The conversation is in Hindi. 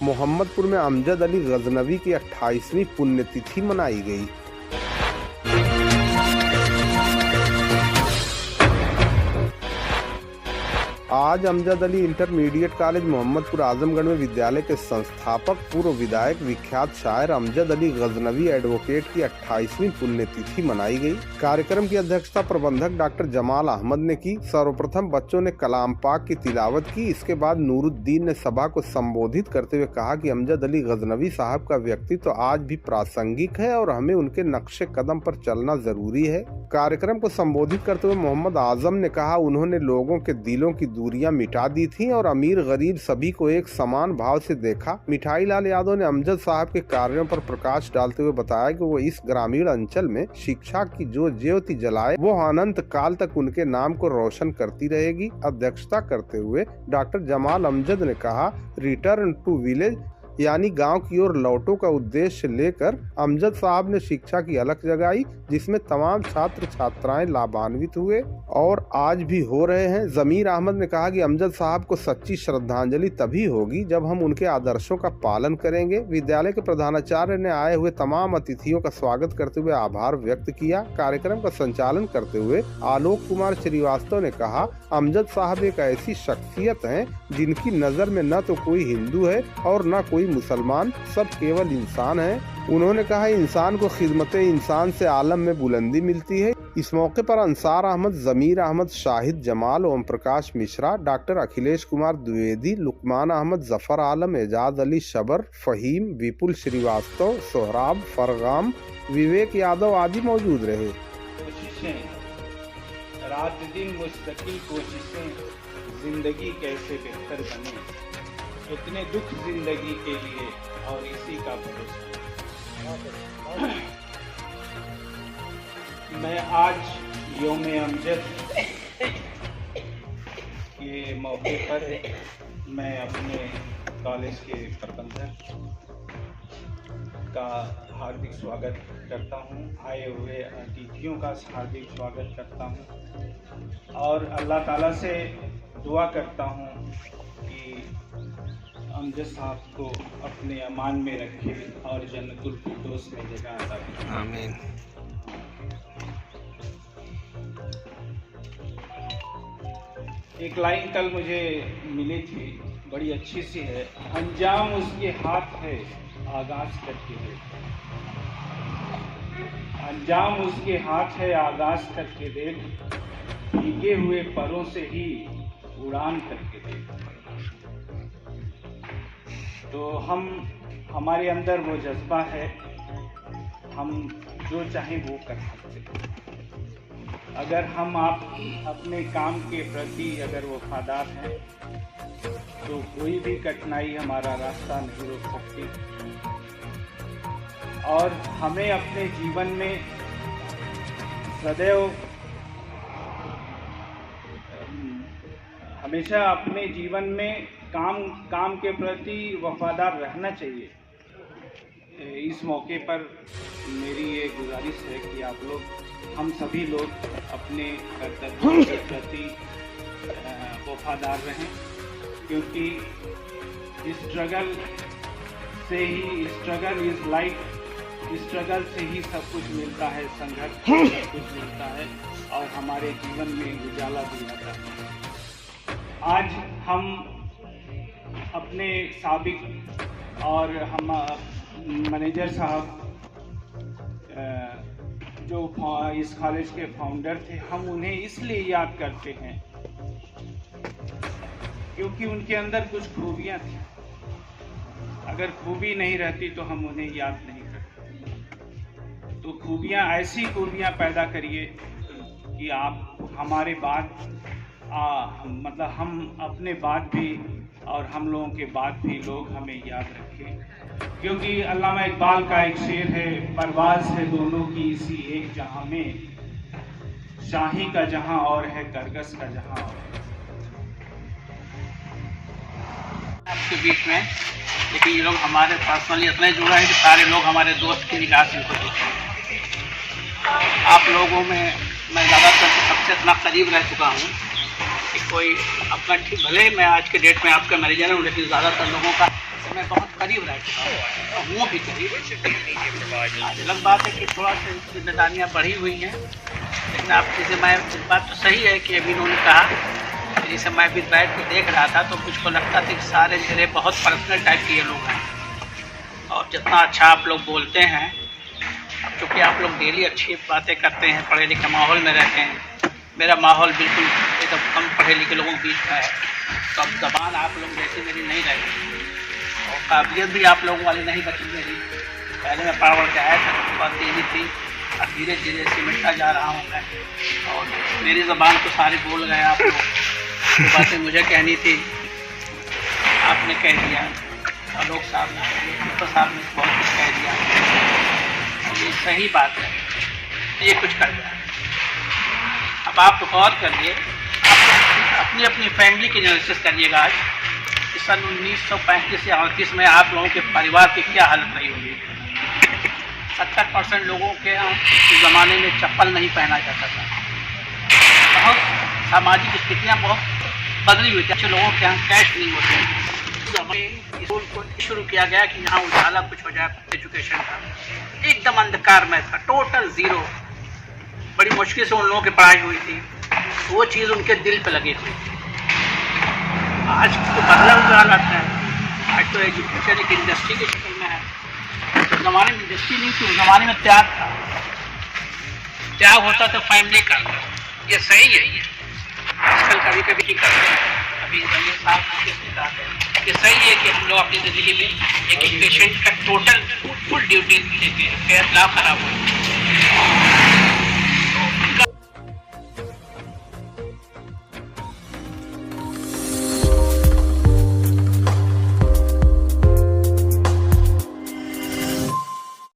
मोहम्मदपुर में अमजद अली गजनवी की 28वीं पुण्यतिथि मनाई गई। आज अमजद अली इंटरमीडिएट कॉलेज मोहम्मदपुर आजमगढ़ में विद्यालय के संस्थापक पूर्व विधायक विख्यात शायर अमजद अली गजनवी एडवोकेट की 28वीं पुण्यतिथि मनाई गई। कार्यक्रम की अध्यक्षता प्रबंधक डॉक्टर जमाल अहमद ने की। सर्वप्रथम बच्चों ने कलाम पाक की तिलावत की। इसके बाद नूरुद्दीन ने सभा को संबोधित करते हुए कहा कि अमजद अली गजनवी साहब का व्यक्तित्व आज भी प्रासंगिक है और हमें उनके नक्शे कदम पर चलना जरूरी है। कार्यक्रम को संबोधित करते हुए मोहम्मद आजम ने कहा, उन्होंने लोगों के दिलों की दूरियां मिटा दी थी और अमीर गरीब सभी को एक समान भाव से देखा। मिठाई लाल यादव ने अमजद साहब के कार्यों पर प्रकाश डालते हुए बताया कि वो इस ग्रामीण अंचल में शिक्षा की जो ज्योति जलाए वो अनंत काल तक उनके नाम को रोशन करती रहेगी। अध्यक्षता करते हुए डॉक्टर जमाल अमजद ने कहा, रिटर्न टू विलेज यानी गांव की ओर लौटो का उद्देश्य लेकर अमजद साहब ने शिक्षा की अलख जगाई, जिसमें तमाम छात्र छात्राएं लाभान्वित हुए और आज भी हो रहे हैं। जमीर अहमद ने कहा कि अमजद साहब को सच्ची श्रद्धांजलि तभी होगी जब हम उनके आदर्शों का पालन करेंगे। विद्यालय के प्रधानाचार्य ने आए हुए तमाम अतिथियों का स्वागत करते हुए आभार व्यक्त किया। कार्यक्रम का संचालन करते हुए आलोक कुमार श्रीवास्तव ने कहा, अमजद साहब एक ऐसी शख्सियत हैं जिनकी नजर में न तो कोई हिंदू है और न कोई मुसलमान, सब केवल इंसान हैं। उन्होंने कहा, इंसान को खिदमत इंसान से आलम में बुलंदी मिलती है। इस मौके पर अंसार अहमद, जमीर अहमद, शाहिद जमाल, ओम प्रकाश मिश्रा, डॉक्टर अखिलेश कुमार द्विवेदी, लुकमान अहमद, जफर आलम, एजाज अली शबर, फहीम, विपुल श्रीवास्तव, सोहराब, फरगाम, विवेक यादव आदि मौजूद रहे। रात दिन मुस्तकिल कोशिशें, जिंदगी कैसे बेहतर बने, इतने दुख जिंदगी के लिए और इसी का भरोसा। मैं आज योम अमजद के मौके पर मैं अपने कॉलेज के प्रबंधक का हार्दिक स्वागत करता हूं, आए हुए अतिथियों का हार्दिक स्वागत करता हूं और अल्लाह ताला से दुआ करता हूं कि अमजद साहब को अपने अमान में रखे और जन्नतुल फिरदौस में जगह अता करे। आमीन। एक लाइन कल मुझे मिली थी, बड़ी अच्छी सी है, अंजाम उसके हाथ है आगाज करके देख, अंजाम उसके हाथ है आगाज करके देख, भीगे हुए परों से ही उड़ान करके देख। तो हमारे अंदर वो जज्बा है, हम जो चाहें वो कर सकते हैं। अगर हम आप अपने काम के प्रति अगर वफादार हैं तो कोई भी कठिनाई हमारा रास्ता नहीं रोक सकती और हमें अपने जीवन में सदैव हमेशा अपने जीवन में काम के प्रति वफादार रहना चाहिए। इस मौके पर मेरी ये गुजारिश है कि आप लोग, हम सभी लोग अपने कर्तव्यों के प्रति वफादार रहें, क्योंकि स्ट्रगल से ही, स्ट्रगल इज लाइफ, स्ट्रगल से ही सब कुछ मिलता है, संघर्ष से सब कुछ मिलता है और हमारे जीवन में उजाला भी आता है। आज हम अपने साबिक और हम मैनेजर साहब जो इस कॉलेज के फाउंडर थे, हम उन्हें इसलिए याद करते हैं क्योंकि उनके अंदर कुछ खूबियां थी। अगर खूबी नहीं रहती तो हम उन्हें याद नहीं करते। तो खूबियां, ऐसी खूबियां पैदा करिए कि आप हमारे बाद मतलब हम अपने बाद भी और हम लोगों के बाद भी लोग हमें याद रखें, क्योंकि अल्लामा इकबाल का एक शेर है, परवाज़ है दोनों की इसी एक जहां में, शाही का जहां और है करगस का जहां और है। आपके बीच में, लेकिन ये लोग हमारे पर्सनली इतने जुड़ा है कि सारे लोग हमारे दोस्त की निगाह से होते हैं। आप लोगों में मैं ज़्यादातर सबसे इतना करीब रह चुका हूँ कि कोई अपना, ठीक भले मैं आज के डेट में आपका मैनेजर हूँ, लेकिन ज़्यादातर लोगों का मैं बहुत करीब रह चुका हूँ, हूँ भी करीब। आज अलग बात है कि थोड़ा सा जिम्मेदारियाँ बढ़ी हुई हैं, लेकिन आप जैसे मैं इस बात तो सही है कि अभी इन्होंने कहा, जैसे मैं भी बैठ के देख रहा था तो मुझको लगता था कि सारे मेरे बहुत पर्सनल टाइप के ये लोग हैं, और जितना अच्छा आप लोग बोलते हैं, अब चूँकि आप लोग डेली अच्छी बातें करते हैं, पढ़े लिखे माहौल में रहते हैं, मेरा माहौल बिल्कुल एकदम कम पढ़े लिखे लोगों के बीच में है, तो अब ज़बान आप लोग जैसी मेरी नहीं रहेगी और काबिलियत भी आप लोगों वाली नहीं बची मेरी। पहले मैं पढ़ के आया था, बहुत तेज़ी थी, अब धीरे धीरे सिमटता जा रहा हूँ मैं, और मेरी ज़बान तो सारी बोल गए आप लोग। जो बातें मुझे कहनी थी आपने कह दिया, आलोक साहब ने, तो साहब ने बहुत कुछ कह दिया, ये सही बात है, ये कुछ कर दिया। अब आप गौर करिए, आप अपनी अपनी फैमिली की एनालिसिस करिएगा आज कि सन 1935 या 38 में आप लोगों के परिवार की क्या हालत रही होगी। 70% लोगों के ज़माने में चप्पल नहीं पहना जाता था, बहुत सामाजिक स्थितियाँ बहुत बदली हुई थी, अच्छे लोगों के यहाँ कैश नहीं होते थे। स्कूल को शुरू किया गया कि यहाँ उजाला कुछ हो जाए एजुकेशन का, एकदम अंधकार में था, टोटल ज़ीरो। बड़ी मुश्किल से उन लोगों की पढ़ाई हुई थी, वो चीज़ उनके दिल पे लगी हुई थी। आज तो बदला हुआ हालात है, आज तो एजुकेशन एक इंडस्ट्री की शक्ल में है। तो ज़माने में इंडस्ट्री नहीं थी, उस ज़माने में त्याग था, त्याग होता तो फैमिली का, ये सही है। ये आजकल कभी कभी ही करते हैं, अभी रमेश साहब ये सही है कि हम लोग अपनी ज़िंदगी में एक पेशेंट का टोटल फुल ड्यूटी देते हैं, फिर लाभ खराब हो